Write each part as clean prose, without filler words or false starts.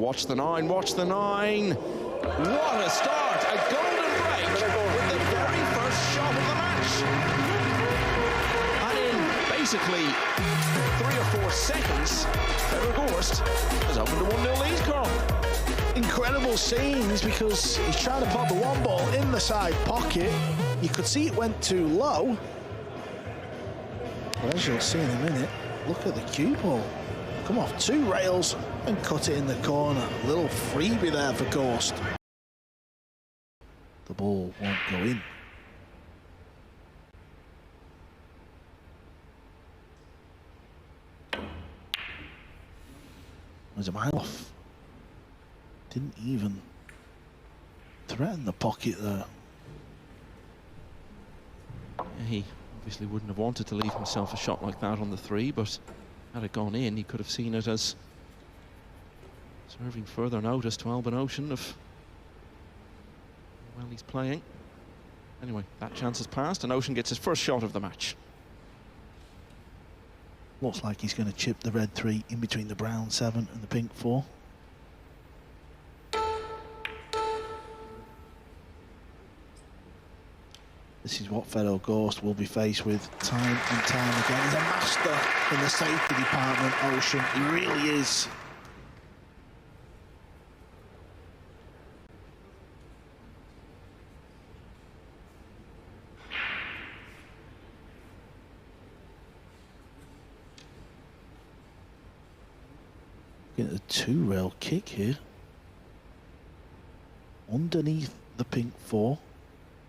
watch the 9, watch the 9. What a start, a golden break with the very first shot of the match. And in basically 3 or 4 seconds, Fedor Gorst has opened a 1-0 lead, Carl. Incredible scenes, because he's trying to pop the 1 ball in the side pocket. You could see it went too low. But as you'll see in a minute, look at the cue ball. Come off 2 rails and cut it in the corner. A little freebie there for Gorst. The ball won't go in. Was a mile off. Didn't even threaten the pocket there. Yeah, he obviously wouldn't have wanted to leave himself a shot like that on the 3, but had it gone in, he could have seen it as serving further notice to Albin Ouschan of how well he's playing. Anyway, that chance has passed, and Ouschan gets his first shot of the match. Looks like he's going to chip the red 3 in between the brown 7 and the pink 4. This is what Fedor Gorst will be faced with time and time again. He's a master in the safety department, Ouschan. He really is. Get a 2-rail kick here. Underneath the pink 4.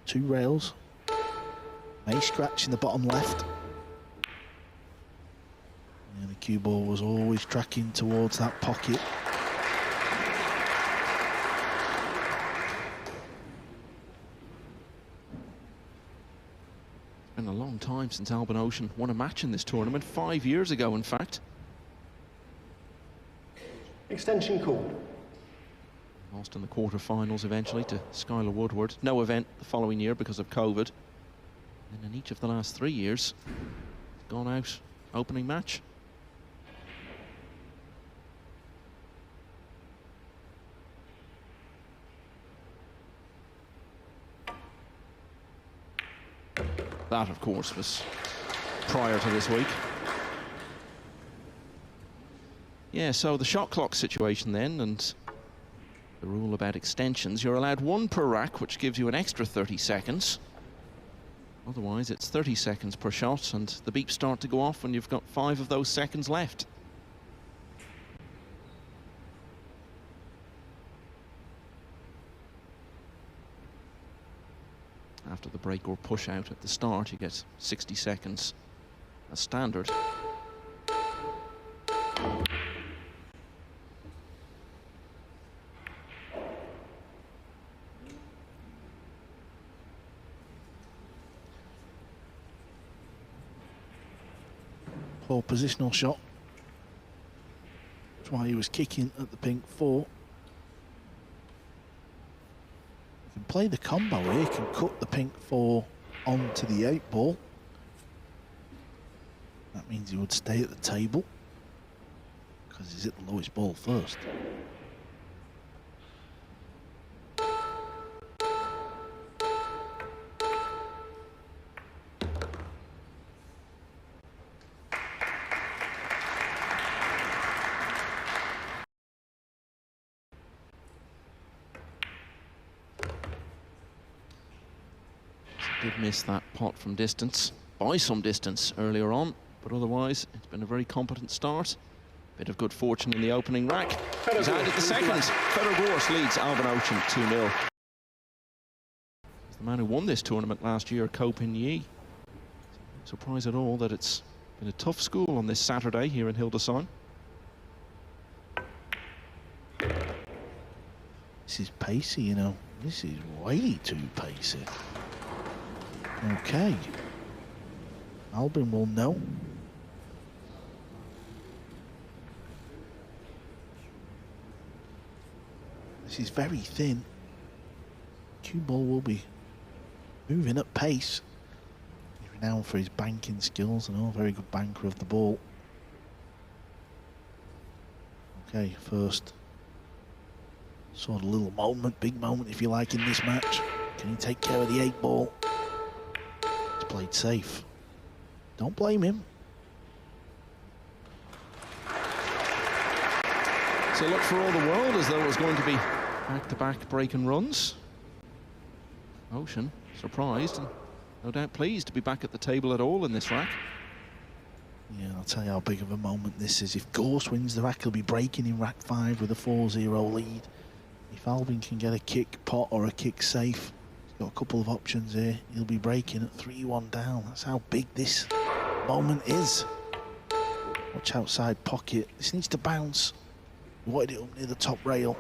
2 rails. May scratch in the bottom left. And the cue ball was always tracking towards that pocket. It's been a long time since Albin Ouschan won a match in this tournament, 5 years ago in fact. Extension called. Lost in the quarter-finals eventually to Skylar Woodward. No event the following year because of COVID. And in each of the last 3 years, gone out opening match. That, of course, was prior to this week. Yeah, so the shot clock situation then, and the rule about extensions. You're allowed 1 per rack, which gives you an extra 30 seconds. Otherwise, it's 30 seconds per shot, and the beeps start to go off when you've got 5 of those seconds left. After the break or push out at the start, you get 60 seconds as standard. Poor positional shot. That's why he was kicking at the pink 4. You can play the combo here. You can cut the pink 4 onto the 8 ball. That means he would stay at the table because he's hit the lowest ball first. Did miss that pot from distance, by some distance earlier on, but otherwise it's been a very competent start. Bit of good fortune in the opening rack. He's added the second. Fedor Gorst leads Albin Ouschan 2-0. He's the man who won this tournament last year, Ko Pin-Yi. No surprise at all that it's been a tough school on this Saturday here in Hildesheim. This is pacey, you know. This is way too pacey. Okay. Albin will know. This is very thin. Cue ball will be moving at pace. He's renowned for his banking skills and a very good banker of the ball. Okay, first Sort of little moment, big moment if you like in this match. Can he take care of the 8-ball? He's played safe. Don't blame him. So look for all the world as though it was going to be back-to-back break and runs. Ouschan surprised and no doubt pleased to be back at the table at all in this rack. Yeah, I'll tell you how big of a moment this is. If Gorst wins the rack, he'll be breaking in rack 5 with a 4-0 lead. If Albin can get a kick pot or a kick safe, he's got a couple of options here. He'll be breaking at 3-1 down. That's how big this moment is. Watch outside pocket. This needs to bounce. He wanted it up near the top rail.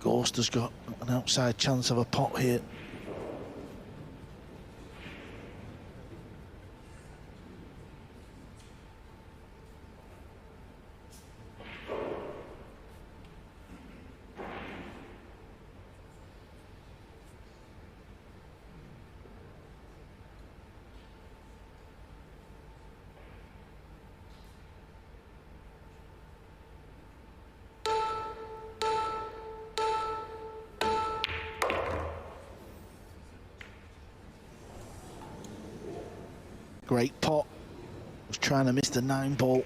Gorst has got an outside chance of a pot here. Great pot. Was trying to miss the 9-ball.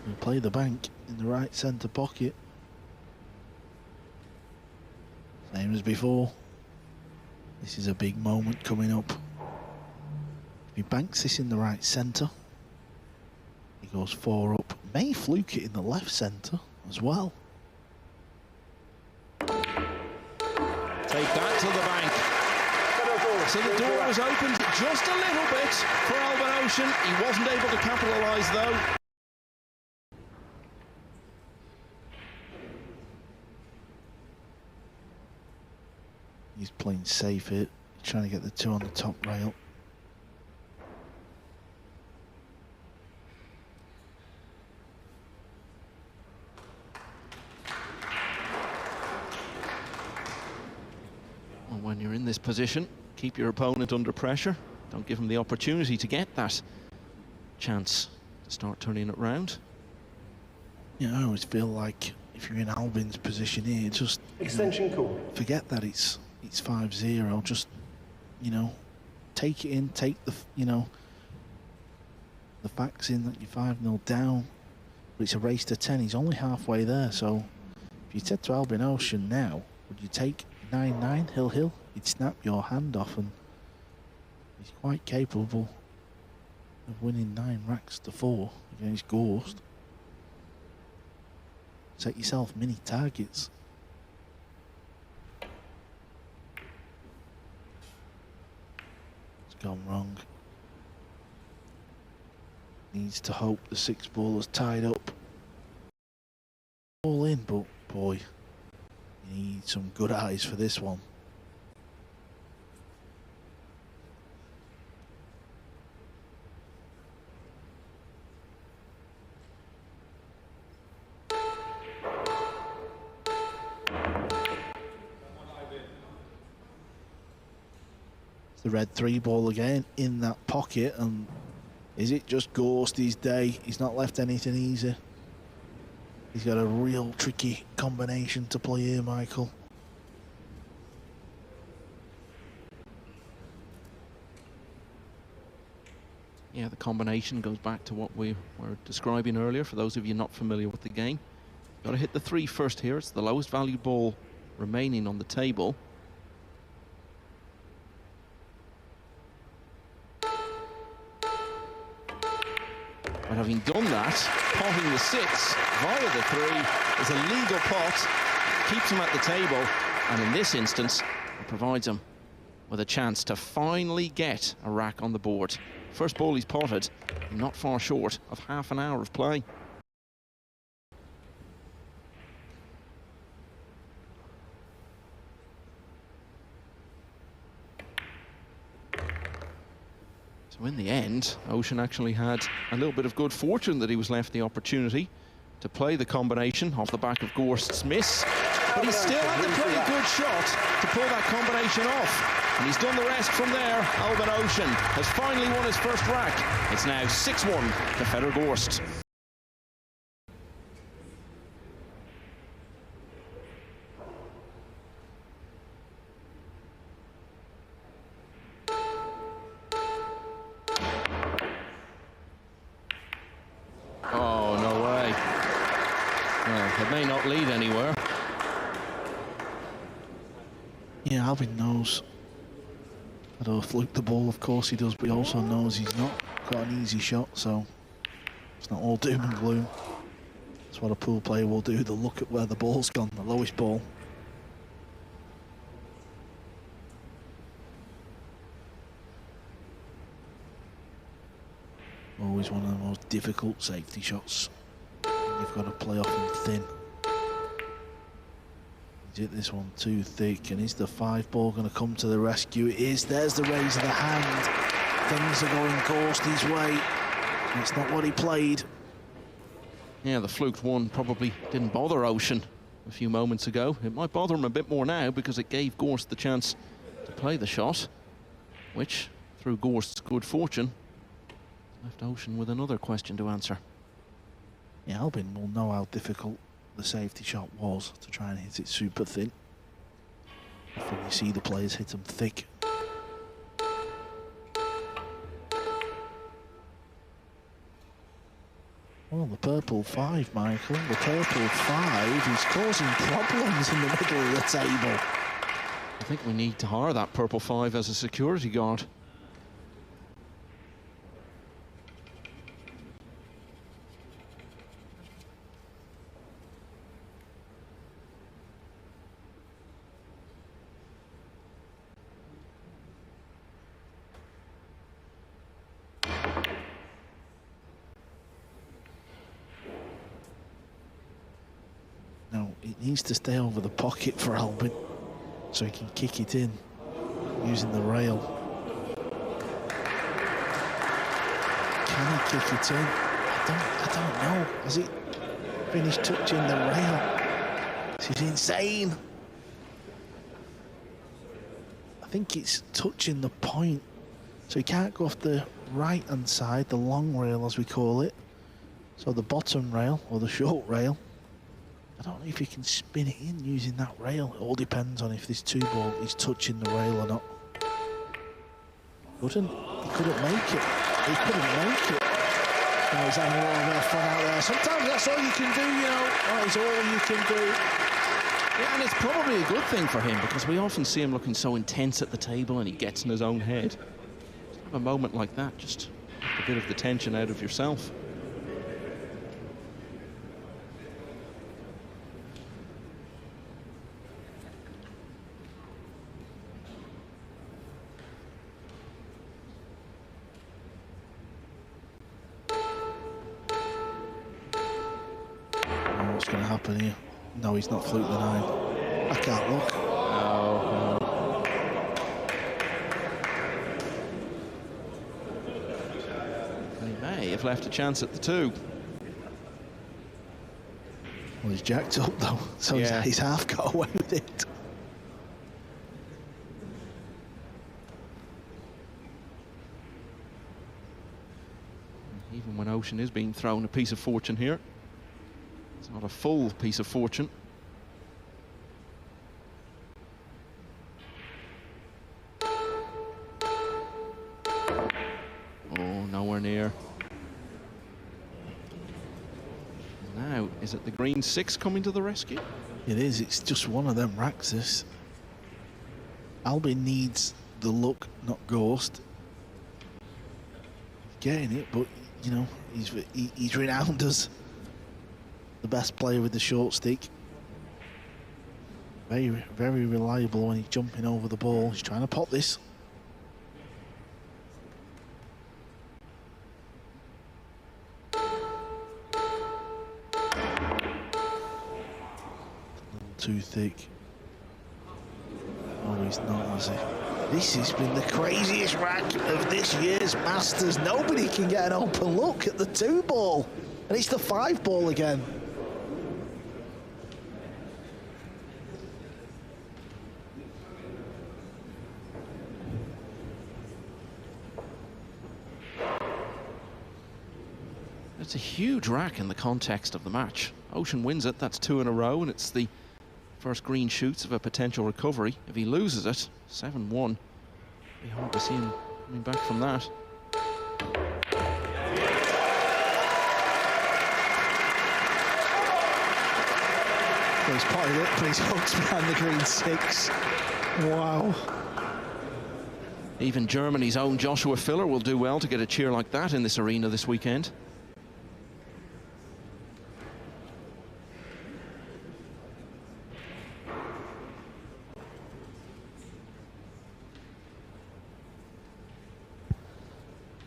He'll play the bank in the right centre pocket. Same as before. This is a big moment coming up. If he banks this in the right centre, he goes 4 up. May fluke it in the left centre as well. Take that to the bank. So the door was opened just a little bit for Albin Ouschan. He wasn't able to capitalise though. He's playing safe here. He's trying to get the 2 on the top rail. When you're in this position, keep your opponent under pressure. Don't give him the opportunity to get that chance to start turning it round. Yeah, I always feel like if you're in Albin's position here, just Extension call. forget that it's 5-0. Just, you know, take it in, take the, you know, the facts in that you're 5-0 down. But it's a race to 10. He's only halfway there. So if you said to Albin Ouschan now, would you take 9-9 Hill? He'd snap your hand off, and he's quite capable of winning 9 racks to 4 against Gorst. Set yourself mini targets. It's gone wrong. Needs to hope the 6-ball is tied up. All in, but boy, you need some good eyes for this one. It's the red 3-ball again in that pocket, and is it just Gorst's day? He's not left anything easy. He's got a real tricky combination to play here, Michael. Yeah, the combination goes back to what we were describing earlier, for those of you not familiar with the game. Got to hit the 3 first here. It's the lowest value ball remaining on the table. But having done that, potting the 6 via the 3 is a legal pot, keeps him at the table, and in this instance, it provides him with a chance to finally get a rack on the board. First ball he's potted, not far short of half an hour of play. So in the end, Ouschan actually had a little bit of good fortune that he was left the opportunity to play the combination off the back of Gorst's miss. But he still had a pretty good shot to pull that combination off. And he's done the rest from there. Albin Ouschan has finally won his first rack. It's now 6-1 to Fedor Gorst. may not lead anywhere. Yeah, Albin knows Fedor fluked the ball, of course he does, but he also knows he's not got an easy shot, so it's not all doom and gloom. That's what a pool player will do. They'll look at where the ball's gone, the lowest ball. Always one of the most difficult safety shots. You've got to play off him thin. He's hit this one too thick, and is the 5 ball going to come to the rescue? It is. There's the raise of the hand. Things are going Gorst's way. That's not what he played. Yeah, the fluked one probably didn't bother Ouschan a few moments ago. It might bother him a bit more now because it gave Gorst the chance to play the shot, which, through Gorst's good fortune, left Ouschan with another question to answer. Yeah, Albin will know how difficult the safety shot was to try and hit it super thin. Often you see the players hit them thick. Well, the purple 5, Michael. The purple 5 is causing problems in the middle of the table. I think we need to hire that purple 5 as a security guard. No, it needs to stay over the pocket for Albin so he can kick it in using the rail. Can he kick it in? I don't know. Has he finished touching the rail? This is insane. I think it's touching the point. So he can't go off the right-hand side, the long rail as we call it. So the bottom rail or the short rail. I don't know if he can spin it in using that rail. It all depends on if this 2 ball is touching the rail or not. He couldn't make it. He couldn't make it. Oh, he's having a lot of bit of fun out there. Sometimes that's all you can do, you know. That is all you can do. Yeah, and it's probably a good thing for him because we often see him looking so intense at the table and he gets in his own head. Just have a moment like that, just a bit of the tension out of yourself. What's going to happen here? No, he's not fluked the 9. I can't look. No. He may have left a chance at the 2. Well, he's jacked up though, so yeah. he's half got away with it. Even when Ouschan is being thrown a piece of fortune here, it's not a full piece of fortune. Oh, nowhere near. Now, is it the green 6 coming to the rescue? It is, it's just one of them racks, this. Albin needs the luck, not Gorst. Getting it, but, you know, he's renowned as the best player with the short stick. Very, very reliable when he's jumping over the ball. He's trying to pot this. Too thick. Oh, he's not, has he? This has been the craziest rack of this year's Masters. Nobody can get an open look at the 2 ball. And it's the 5 ball again. It's a huge rack in the context of the match. Ouschan wins it, that's 2 in a row, and it's the first green shoots of a potential recovery. If he loses it, 7-1, be hard to see him coming back from that. he's potted it, but he's hooked behind the green 6. Wow. Even Germany's own Joshua Filler will do well to get a cheer like that in this arena this weekend.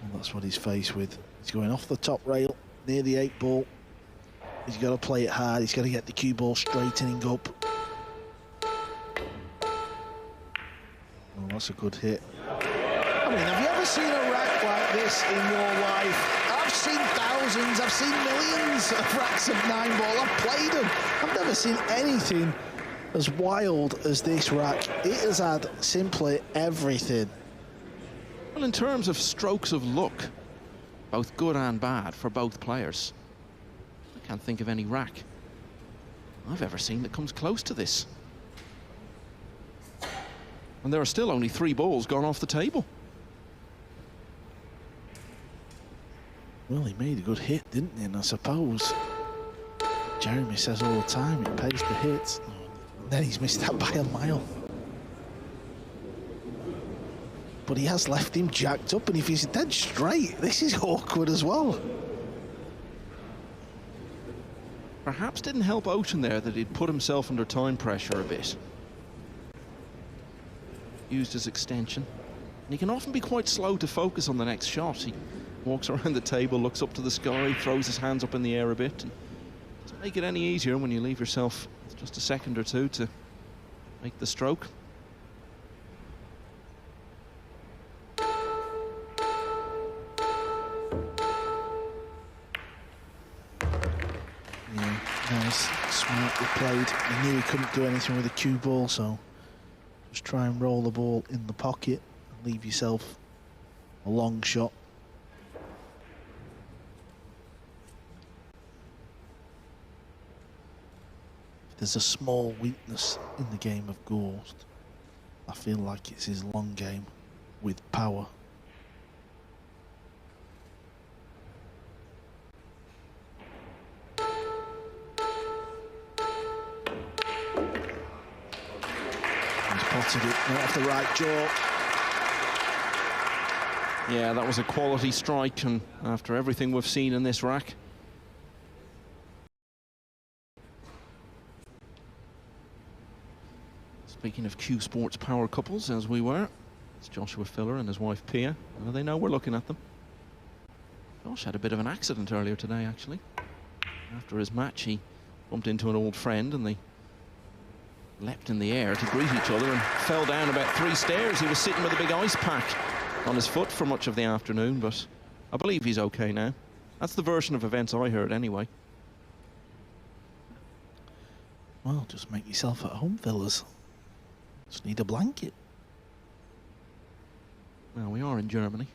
And that's what he's faced with. He's going off the top rail near the 8 ball. He's got to play it hard. He's got to get the cue ball straightening up. Oh, that's a good hit. I mean, have you ever seen a rack like this in your life? I've seen thousands, I've seen millions of racks of 9-ball. I've played them. I've never seen anything as wild as this rack. It has had simply everything. Well, in terms of strokes of luck, both good and bad for both players, I can't think of any rack I've ever seen that comes close to this. And there are still only 3 balls gone off the table. Well, he made a good hit, didn't he? And I suppose Jeremy says all the time it pays to hit. And then he's missed that by a mile. But he has left him jacked up, and if he's dead straight, this is awkward as well. Perhaps didn't help Ouschan there that he'd put himself under time pressure a bit. Used his extension. And he can often be quite slow to focus on the next shot. He walks around the table, looks up to the sky, throws his hands up in the air a bit. And doesn't make it any easier when you leave yourself just a second or two to make the stroke. Yeah, nice, smartly played. He knew he couldn't do anything with a cue ball, so just try and roll the ball in the pocket and leave yourself a long shot. If there's a small weakness in the game of Gorst, I feel like it's his long game with power. Potted it, not off the right jaw. Yeah, that was a quality strike, and after everything we've seen in this rack. Speaking of Q Sports power couples, as we were, it's Joshua Filler and his wife Pia. Well, they know we're looking at them. Josh had a bit of an accident earlier today, actually. After his match, he bumped into an old friend, and they leapt in the air to greet each other and fell down about 3 stairs. He was sitting with a big ice pack on his foot for much of the afternoon, but I believe he's okay now. That's the version of events I heard anyway. Well, just make yourself at home, fellas. Just need a blanket. Well, we are in Germany.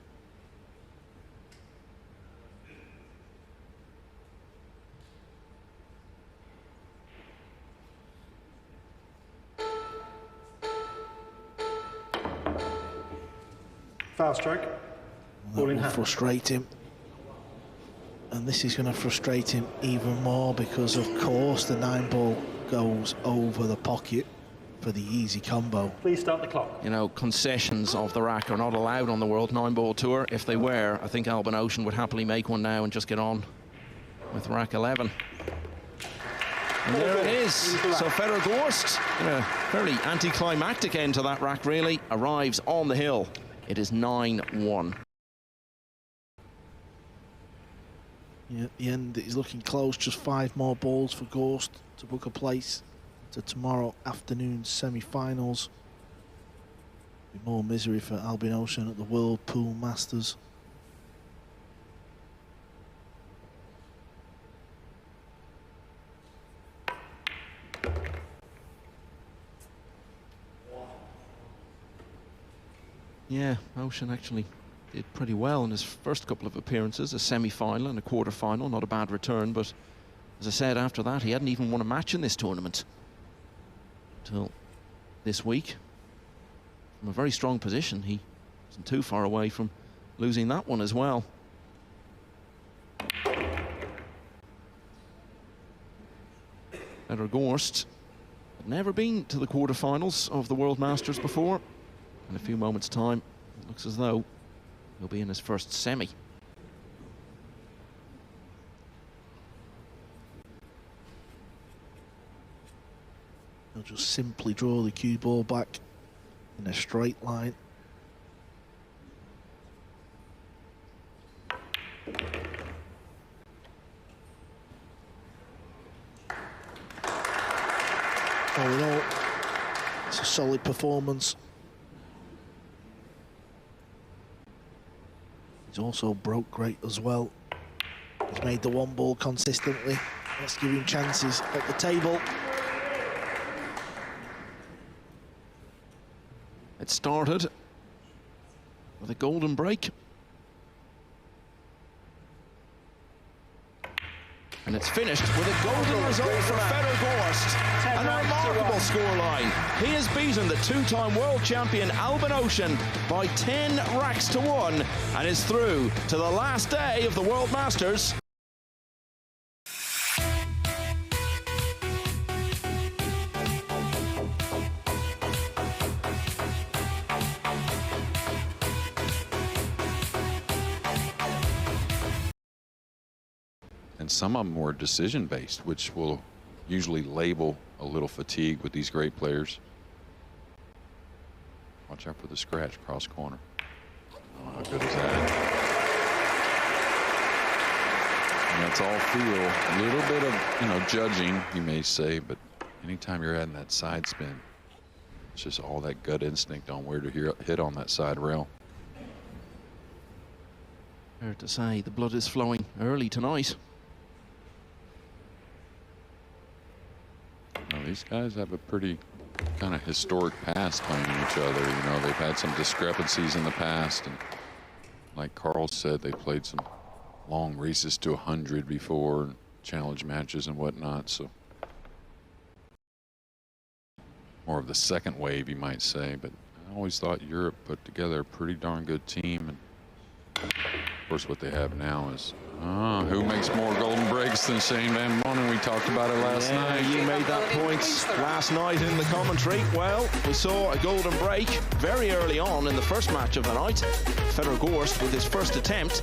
Foul stroke. Ball in That will hand. frustrate him. And this is going to frustrate him even more because, of course, the 9-ball goes over the pocket for the easy combo. Please start the clock. You know, concessions of the rack are not allowed on the World 9-ball Tour. If they were, I think Albin Ouschan would happily make one now and just get on with rack 11. And there it is. So Fedor Gorst, in a fairly anticlimactic end to that rack, really, arrives on the hill. It is 9-1. Yeah, at the end, it's looking close. Just 5 more balls for Gorst to book a place to tomorrow afternoon's semi-finals. Be more misery for Albin Ouschan at the World Pool Masters. Yeah, Ouschan actually did pretty well in his first couple of appearances, a semi-final and a quarter-final, not a bad return, but as I said, after that he hadn't even won a match in this tournament until this week. From a very strong position, he wasn't too far away from losing that one as well. Fedor Gorst Never been to the quarterfinals of the World Masters before. In a few moments' time, it looks as though he'll be in his first semi. He'll just simply draw the cue ball back in a straight line. All in all, it's a solid performance. He's also broke great as well. He's made the one ball consistently. Let's give him chances at the table. It started with a golden break. And it's finished with a golden result for Fedor Gorst. And a remarkable scoreline. He has beaten the two-time world champion Albin Ouschan by 10 racks to 1 and is through to the last day of the World Masters. And some of them were decision-based, which will usually label a little fatigue with these great players. Watch out for the scratch cross corner. Oh, how good is that? And that's all feel. A little bit of, you know, judging, you may say, but anytime you're adding that side spin, it's just all that gut instinct on where to hit on that side rail. Fair to say, the blood is flowing early tonight. Well, these guys have a pretty kind of historic past playing each other. You know, they've had some discrepancies in the past, and like Carl said, they played some long races to 100 before, challenge matches and whatnot. So more of the second wave, you might say. But I always thought Europe put together a pretty darn good team, and of course, what they have now is who makes more golden breaks than Shane Van Boening? We talked about it last night. You made that point last night in the commentary. Well, we saw a golden break very early on in the first match of the night. Fedor Gorst with his first attempt,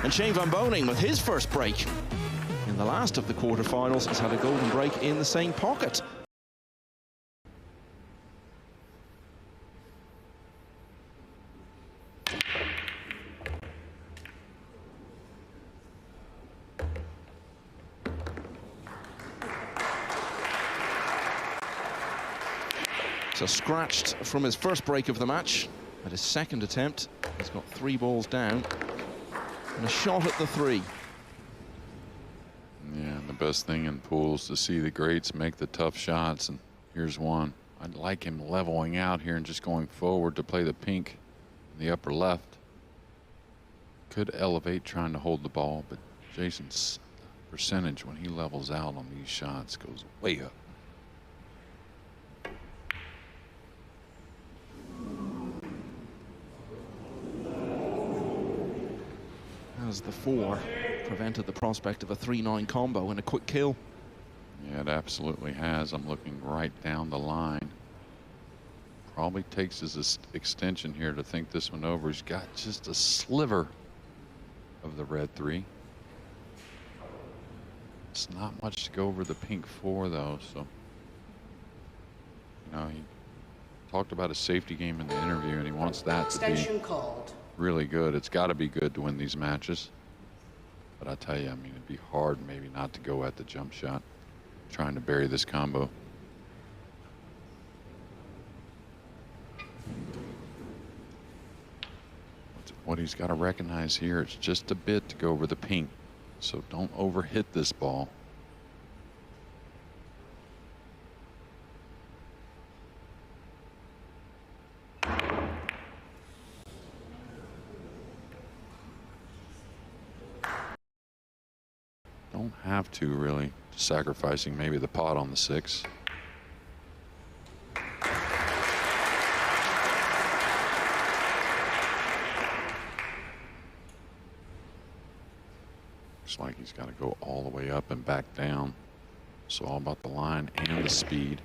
and Shane Van Boening with his first break. In the last of the quarterfinals, has had a golden break in the same pocket. So scratched from his first break of the match. At his second attempt, he's got 3 balls down and a shot at the 3. Yeah, and the best thing in pools to see the greats make the tough shots, and here's one. I'd like him leveling out here and just going forward to play the pink in the upper left. Could elevate trying to hold the ball, but Jayson's percentage when he levels out on these shots goes way up. As the 4 prevented the prospect of a 3-9 combo and a quick kill. Yeah, it absolutely has. I'm looking right down the line. Probably takes his extension here to think this one over. He's got just a sliver of the red 3. It's not much to go over the pink 4 though, so you know, he talked about a safety game in the interview, and he wants that to be really good. It's got to be good to win these matches. But I tell you, I mean, it'd be hard maybe not to go at the jump shot, trying to bury this combo. What he's got to recognize here, it's just a bit to go over the pink, so don't overhit this ball. Don't have to really, sacrificing maybe the pot on the 6. Looks like he's got to go all the way up and back down. So all about the line and the speed.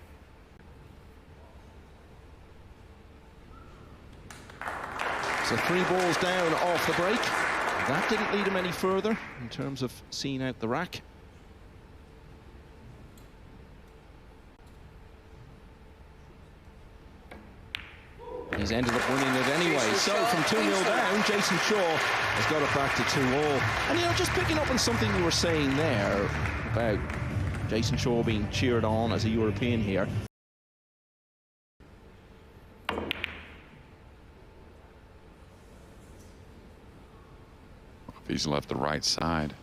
So 3 balls down off the break. That didn't lead him any further in terms of seeing out the rack. He's ended up winning it anyway. So from 2-0 down, Jayson Shaw has got it back to 2-all. And you know, just picking up on something you were saying there about Jayson Shaw being cheered on as a European here. If he's left the right side,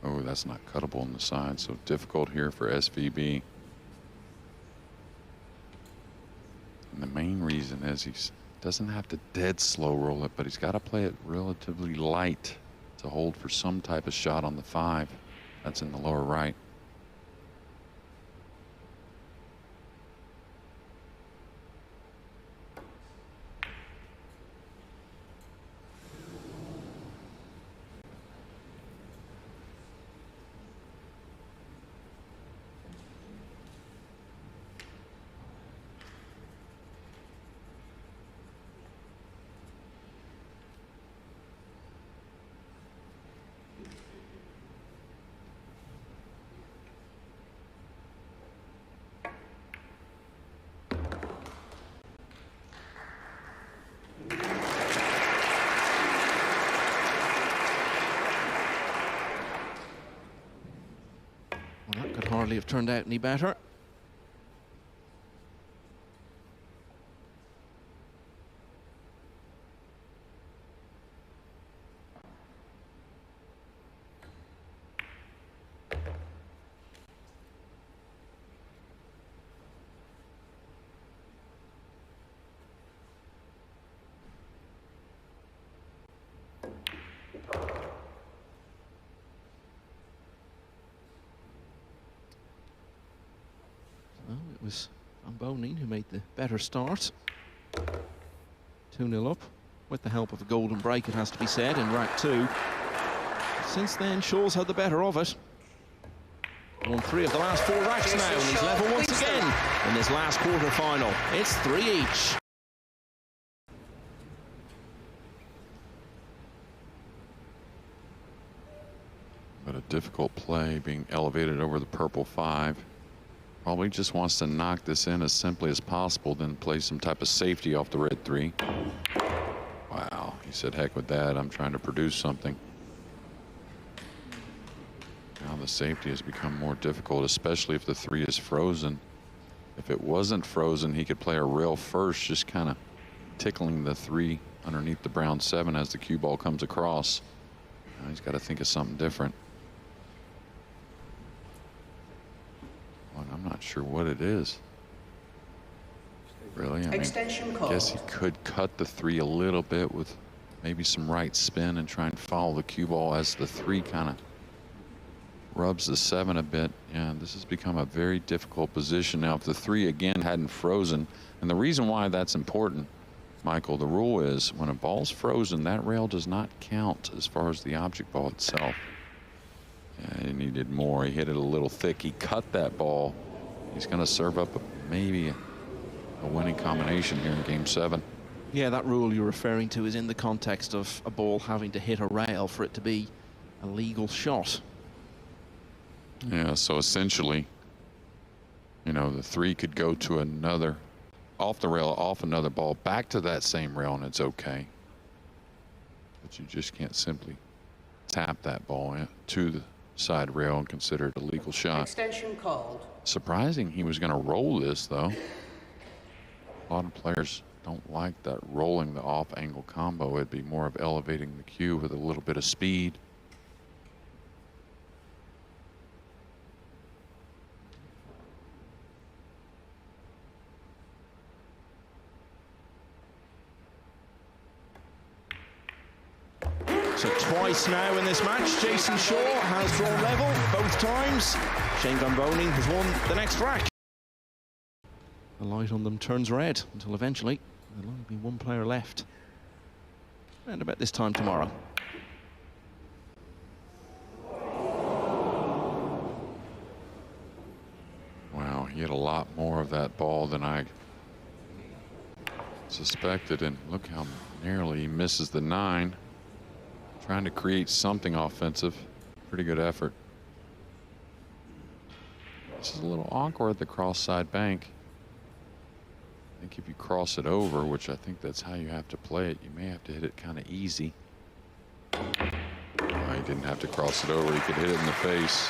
oh, that's not cuttable on the side, so difficult here for SVB. And the main reason is he doesn't have to dead slow roll it, but he's got to play it relatively light to hold for some type of shot on the 5. That's in the lower right. Well, that could hardly have turned out any better. Well, it was Boening who made the better start. 2-0 up, with the help of a golden break, it has to be said, in rack 2. Since then, Shaw's had the better of it. Won 3 of the last 4 racks now, and he's level once again in this last quarter-final. It's 3 each. But a difficult play being elevated over the purple 5. Probably just wants to knock this in as simply as possible, then play some type of safety off the red 3. Wow, he said, heck with that, I'm trying to produce something. Now the safety has become more difficult, especially if the 3 is frozen. If it wasn't frozen, he could play a rail first, just kind of tickling the 3 underneath the brown 7 as the cue ball comes across. Now he's got to think of something different. Well, I'm not sure what it is. Really? I guess he could cut the 3 a little bit with maybe some right spin and try and follow the cue ball as the 3 kind of rubs the 7 a bit. Yeah, this has become a very difficult position. Now, if the 3 again hadn't frozen, and the reason why that's important, Michael, the rule is when a ball's frozen, that rail does not count as far as the object ball itself. Yeah, he needed more. He hit it a little thick. He cut that ball. He's going to serve up maybe a winning combination here in game 7. Yeah, that rule you're referring to is in the context of a ball having to hit a rail for it to be a legal shot. Yeah, so essentially, you know, the 3 could go to another, off the rail, off another ball, back to that same rail, and it's okay. But you just can't simply tap that ball to the side rail and consider it a legal shot. Extension called. Surprising he was going to roll this, though. A lot of players don't like that rolling the off-angle combo. It'd be more of elevating the cue with a little bit of speed. So twice now in this match, Jayson Shaw has drawn level both times. Shane Van Boening has won the next rack. The light on them turns red until eventually there'll only be 1 player left. And about this time tomorrow. Wow, he had a lot more of that ball than I suspected, and look how narrowly he misses the 9. Trying to create something offensive. Pretty good effort. This is a little awkward, the cross side bank. I think if you cross it over, which I think that's how you have to play it, you may have to hit it kind of easy. He didn't have to cross it over. He could hit it in the face.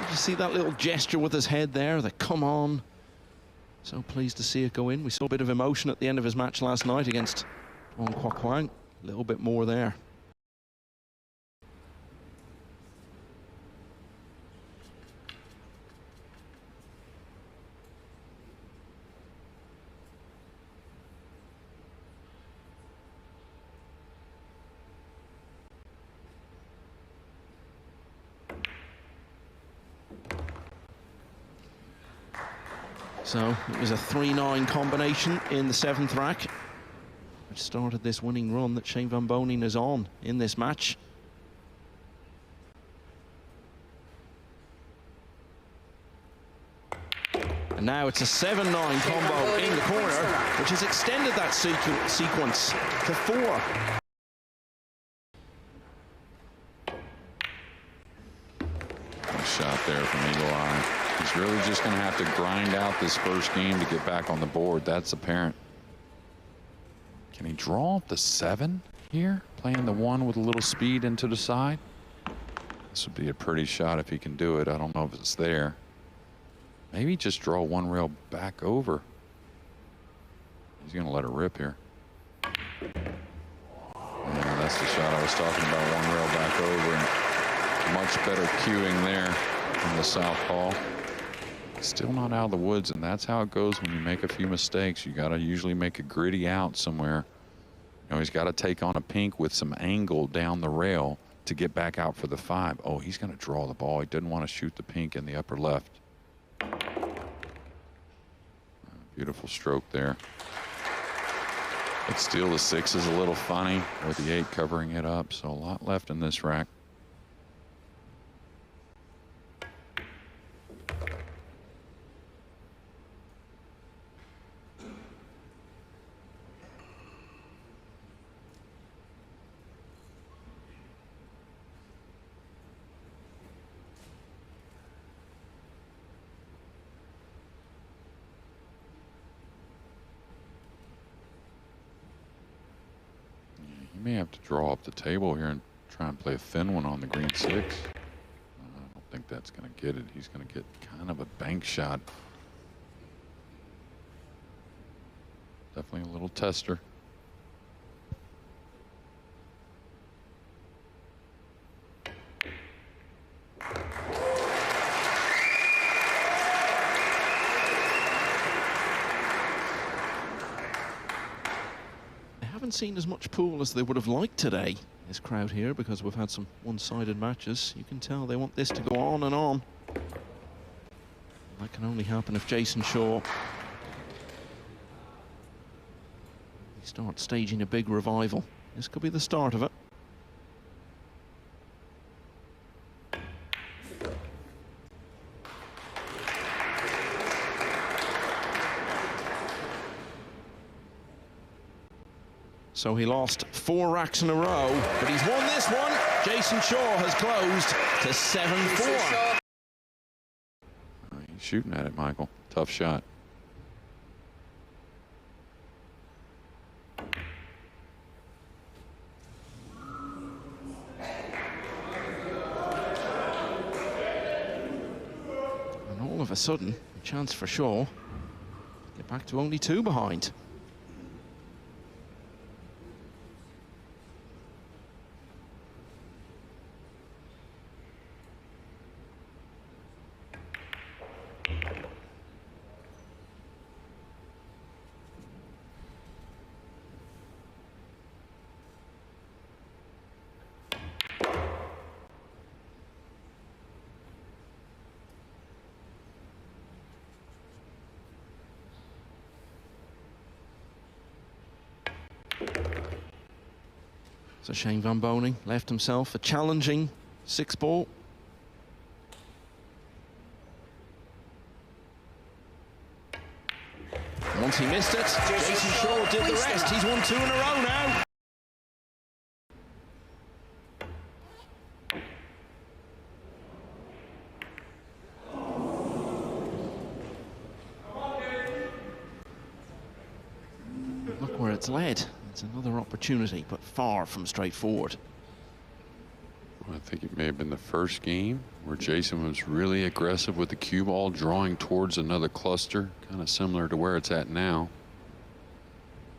Did you see that little gesture with his head there? The come on. So pleased to see it go in. We saw a bit of emotion at the end of his match last night against Wong Kwok Kwang. A little bit more there. So it was a 3-9 combination in the 7th rack, which started this winning run that Shane Van Boening is on in this match. And now it's a 7-9 combo in the corner, which has extended that sequence to 4. Nice shot there from Eagle Eye. He's really just going to have to grind out this first game to get back on the board. That's apparent. Can he draw up the 7 here? Playing the 1 with a little speed into the side? This would be a pretty shot if he can do it. I don't know if it's there. Maybe just draw 1 rail back over. He's going to let it rip here. Yeah, that's the shot I was talking about. 1 rail back over, and much better cueing there from the southpaw. Still not out of the woods, and that's how it goes when you make a few mistakes. You got to usually make a gritty out somewhere. You know, he's got to take on a pink with some angle down the rail to get back out for the 5. Oh, he's going to draw the ball. He didn't want to shoot the pink in the upper left. Beautiful stroke there. But still, the 6 is a little funny with the 8 covering it up, so a lot left in this rack. May have to draw up the table here and try and play a thin one on the green 6. I don't think that's going to get it. He's going to get kind of a bank shot. Definitely a little tester. Seen as much pool as they would have liked today, this crowd here, because we've had some one-sided matches. You can tell they want this to go on and on. That can only happen if Jayson Shaw starts staging a big revival. This could be the start of it. So he lost 4 racks in a row, but he's won this one. Jayson Shaw has closed to 7-4. He's shooting at it, Michael. Tough shot. And all of a sudden, a chance for Shaw to get back to only 2 behind. So Shane Van Boening left himself a challenging 6-ball. Wants He missed it. Jayson Shaw did the rest. He's won 2 in a row now. Look where it's led. It's another opportunity, but far from straightforward. I think it may have been the first game where Jayson was really aggressive with the cue ball, drawing towards another cluster, kind of similar to where it's at now.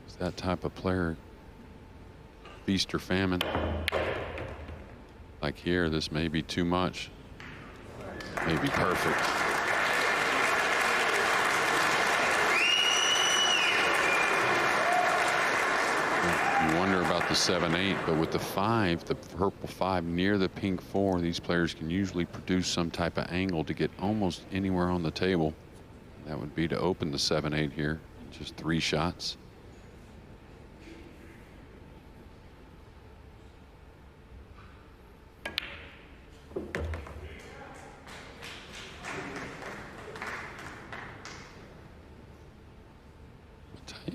It's that type of player, feast or famine. Like here, this may be too much. May be perfect. You wonder about the 7-8, but with the 5, the purple 5 near the pink 4, these players can usually produce some type of angle to get almost anywhere on the table. That would be to open the 7-8 here, just 3 shots.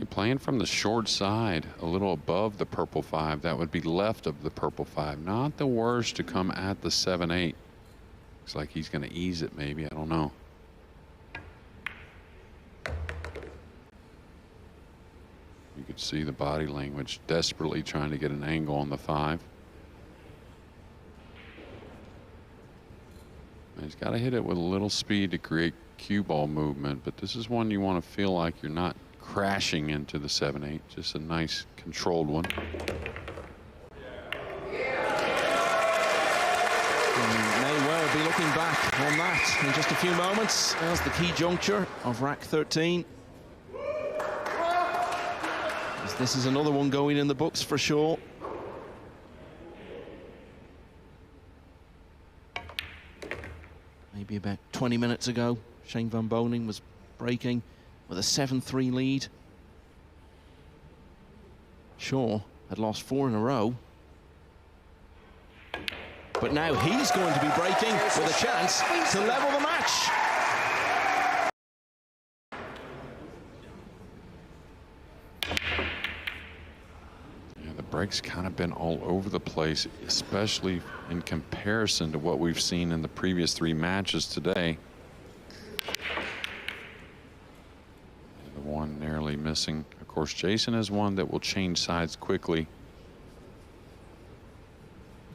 Playing from the short side, a little above the purple 5, that would be left of the purple 5. Not the worst to come at the 7-8. Looks like he's going to ease it, maybe. I don't know. You could see the body language, desperately trying to get an angle on the 5. And he's got to hit it with a little speed to create cue ball movement, but this is one you want to feel like you're not crashing into the 7-8, just a nice controlled one. May well be looking back on that in just a few moments. There's the key juncture of rack 13. As this is another one going in the books for sure. Maybe about 20 minutes ago, Shane van Boening was breaking with a 7-3 lead. Shaw had lost 4 in a row. But now he's going to be breaking with a chance to level the match. Yeah, the break's kind of been all over the place, especially in comparison to what we've seen in the previous 3 matches today. One narrowly missing. Of course, Jayson is one that will change sides quickly.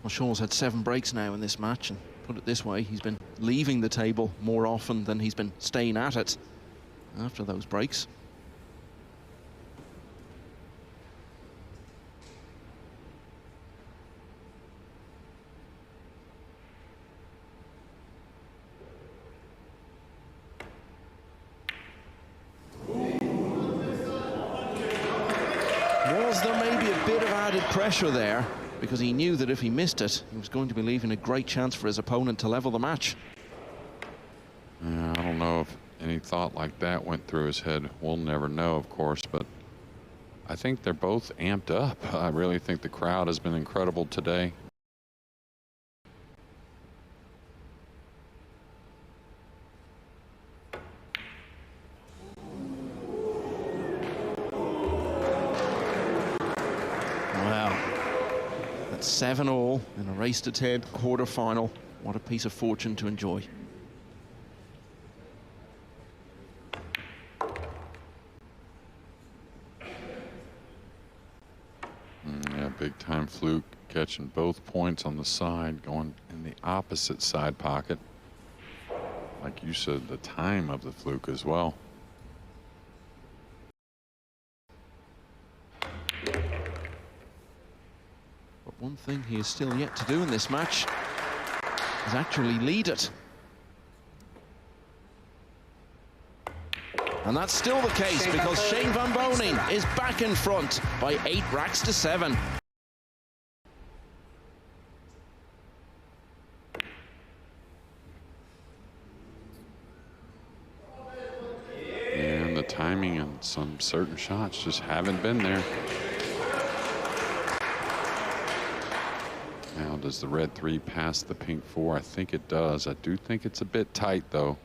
Well, Shaw's had 7 breaks now in this match, and put it this way, he's been leaving the table more often than he's been staying at it after those breaks. Pressure there, because he knew that if he missed it, he was going to be leaving a great chance for his opponent to level the match. I don't know if any thought like that went through his head. We'll never know, of course, but I think they're both amped up. I really think the crowd has been incredible today. Wow. That's 7-all in a race to 10 quarter-final. What a piece of fortune to enjoy. Yeah, big time fluke, catching both points on the side, going in the opposite side pocket. Like you said, the time of the fluke as well. But one thing he is still yet to do in this match is actually lead it. And that's still the case, because Shane van Boening is back in front by 8 racks to 7. And the timing on some certain shots just haven't been there. Now, does the red 3 pass the pink 4? I think it does. I do think it's a bit tight, though.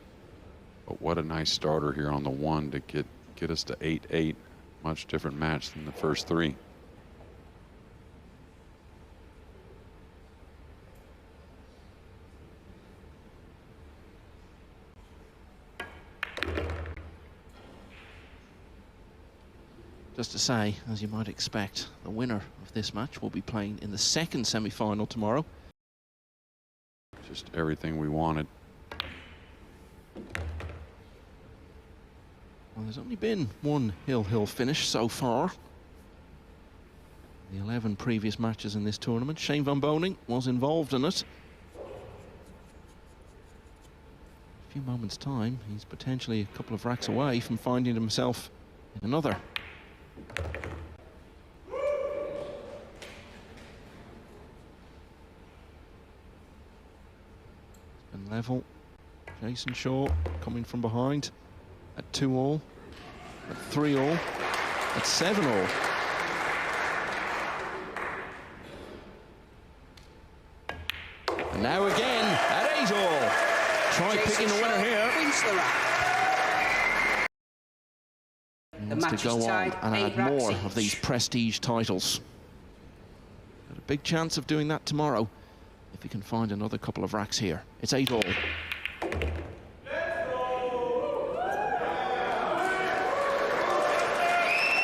But what a nice starter here on the 1 to get get us to 8-8. Much different match than the first three. Just to say, as you might expect, the winner of this match will be playing in the second semi-final tomorrow. Just everything we wanted. Well, there's only been one Hill finish so far. The 11 previous matches in this tournament. Shane van Boening was involved in it. A few moments' time, he's potentially a couple of racks away from finding himself in another. And level. Jayson Shaw coming from behind at 2-all, at 3-all, at 7-all. And now again at 8-all. Try picking the winner here. Wins the rack. He wants to go on and add more of these prestige titles. Got a big chance of doing that tomorrow if he can find another couple of racks here. It's 8-all.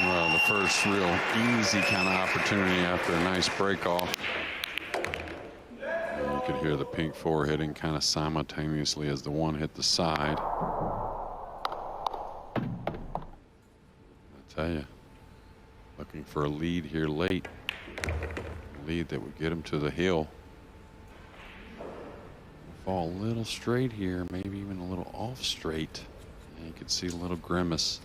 Well, the first real easy kind of opportunity after a nice break off. And you could hear the pink four hitting kind of simultaneously as the one hit the side. I tell you, looking for a lead here late. A lead that would get him to the hill. Fall a little straight here, maybe even a little off straight. And you can see a little grimace.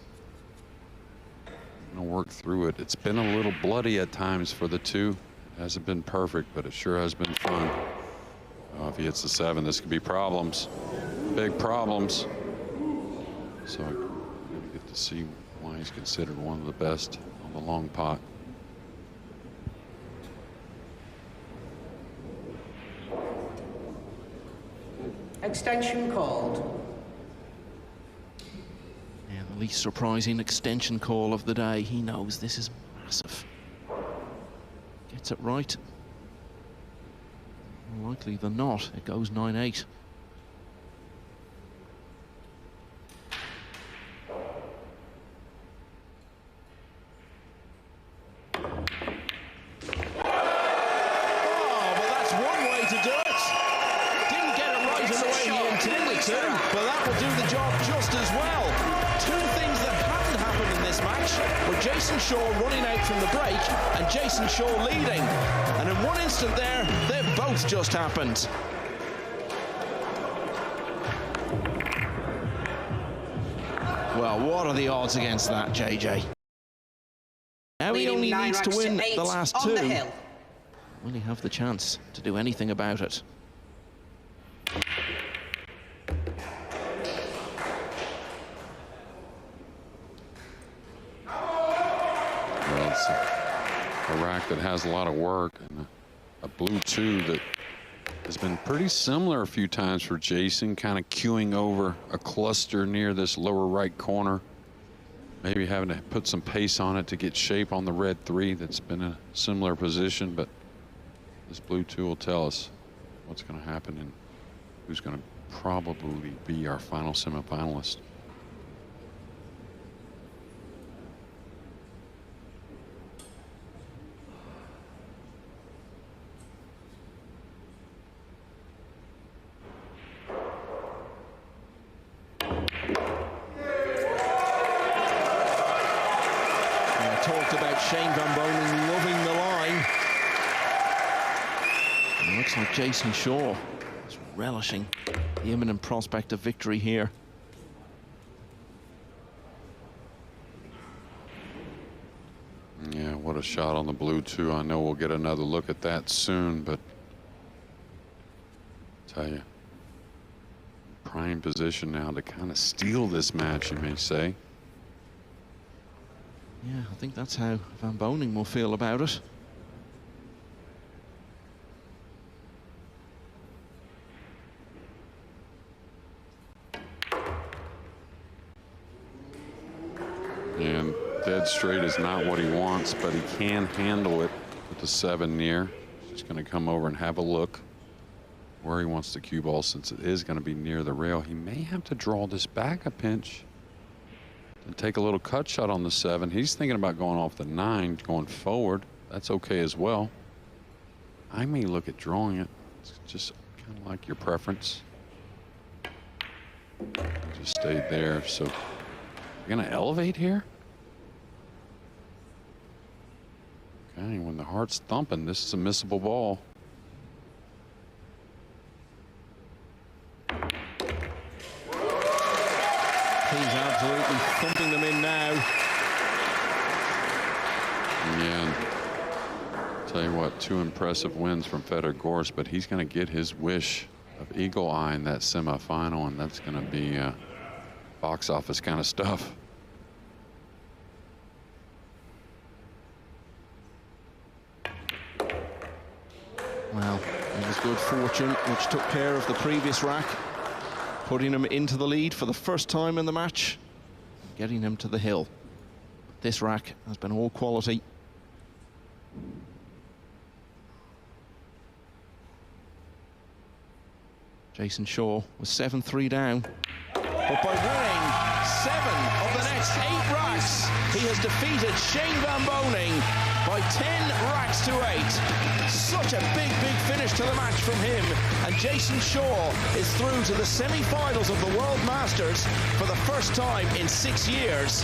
Gonna work through it. It's been a little bloody at times for the two. It hasn't been perfect, but it sure has been fun. If he hits the 7, this could be problems. Big problems. So I'm gonna get to see why he's considered one of the best on the long pot. Extension called. Yeah, the least surprising extension call of the day. He knows this is massive. Gets it right. More likely than not, it goes 9-8. But that will do the job just as well. Two things that hadn't happened in this match were Jayson Shaw running out from the break and Jayson Shaw leading. And in one instant there, they've both just happened. Well, what are the odds against that, JJ? Now he only needs to win the last two. Will he have the chance to do anything about it? A rack that has a lot of work, and a blue 2 that has been pretty similar a few times for Jayson, kind of queuing over a cluster near this lower right corner. Maybe having to put some pace on it to get shape on the red 3 that's been in a similar position, but this blue 2 will tell us what's going to happen and who's going to probably be our final semifinalist. Shane van Boening loving the line. It looks like Jayson Shaw is relishing the imminent prospect of victory here. Yeah, what a shot on the blue 2. I know we'll get another look at that soon, but I tell you, prime position now to kind of steal this match, you may say. Yeah, I think that's how van Boening will feel about it. straight is not what he wants, but he can handle it with the 7 near. He's just going to come over and have a look where he wants the cue ball, since it is going to be near the rail. He may have to draw this back a pinch and take a little cut shot on the 7. He's thinking about going off the 9, going forward. That's okay as well. I may look at drawing it. It's just kind of like your preference. Just stayed there. So you're going to elevate here? Okay, when the heart's thumping, this is a missable ball. He's absolutely thumping them in now. Yeah. Tell you what, 2 impressive wins from Fedor Gorst, but he's going to get his wish of eagle eye in that semifinal, and that's going to be box office kind of stuff. Well, it was good fortune which took care of the previous rack, putting him into the lead for the first time in the match, getting him to the hill. This rack has been all quality. Jayson Shaw was 7-3 down, but by winning 7 of the next 8 racks, he has defeated Shane Van Boening by 10 racks to 8. Such a big finish to the match from him, and Jayson Shaw is through to the semi-finals of the World Masters for the first time in 6 years.